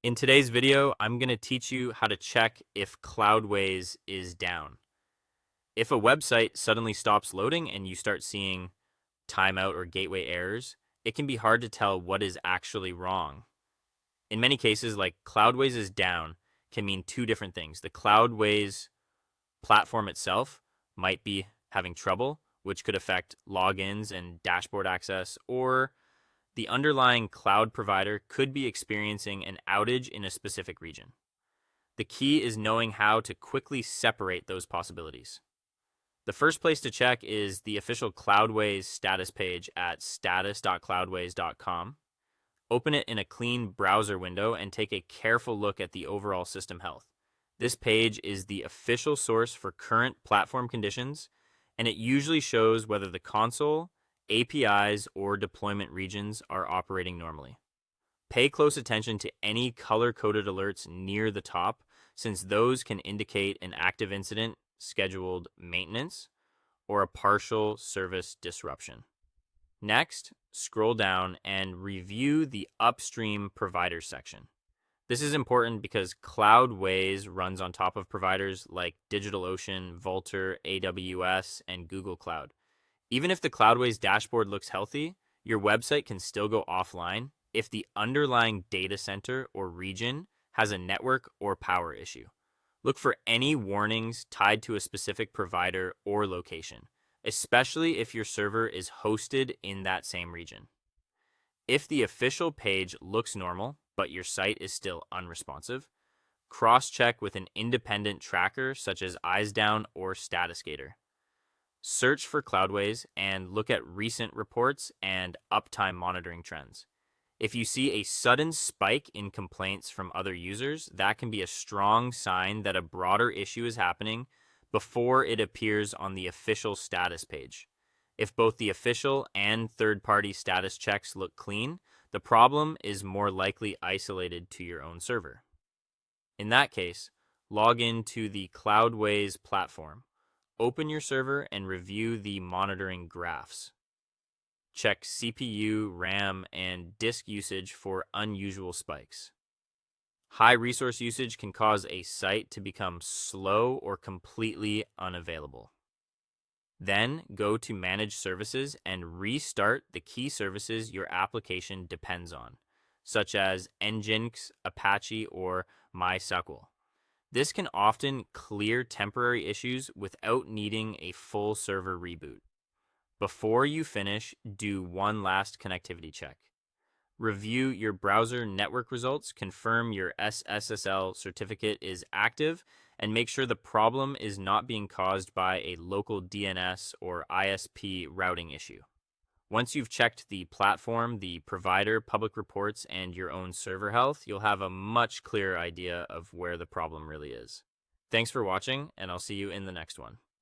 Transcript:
In today's video, I'm going to teach you how to check if Cloudways is down. If a website suddenly stops loading and you start seeing timeout or gateway errors, it can be hard to tell what is actually wrong. In many cases, like Cloudways is down can mean two different things. The Cloudways platform itself might be having trouble, which could affect logins and dashboard access, or the underlying cloud provider could be experiencing an outage in a specific region. The key is knowing how to quickly separate those possibilities. The first place to check is the official Cloudways status page at status.cloudways.com. Open it in a clean browser window and take a careful look at the overall system health. This page is the official source for current platform conditions, and it usually shows whether the console, APIs, or deployment regions are operating normally. Pay close attention to any color-coded alerts near the top, since those can indicate an active incident, scheduled maintenance, or a partial service disruption. Next, scroll down and review the upstream provider section. This is important because Cloudways runs on top of providers like DigitalOcean, Vultr, AWS, and Google Cloud. Even if the Cloudways dashboard looks healthy, your website can still go offline if the underlying data center or region has a network or power issue. Look for any warnings tied to a specific provider or location, especially if your server is hosted in that same region. If the official page looks normal, but your site is still unresponsive, cross-check with an independent tracker such as EyesDown or Statusgator. Search for Cloudways and look at recent reports and uptime monitoring trends. If you see a sudden spike in complaints from other users, that can be a strong sign that a broader issue is happening before it appears on the official status page. If both the official and third-party status checks look clean, the problem is more likely isolated to your own server. In that case, log into the Cloudways platform. Open your server and review the monitoring graphs. Check CPU, RAM, and disk usage for unusual spikes. High resource usage can cause a site to become slow or completely unavailable. Then go to Manage Services and restart the key services your application depends on, such as Nginx, Apache, or MySQL. This can often clear temporary issues without needing a full server reboot. Before you finish, do one last connectivity check. Review your browser network results, confirm your SSL certificate is active, and make sure the problem is not being caused by a local DNS or ISP routing issue. Once you've checked the platform, the provider, public reports, and your own server health, you'll have a much clearer idea of where the problem really is. Thanks for watching, and I'll see you in the next one.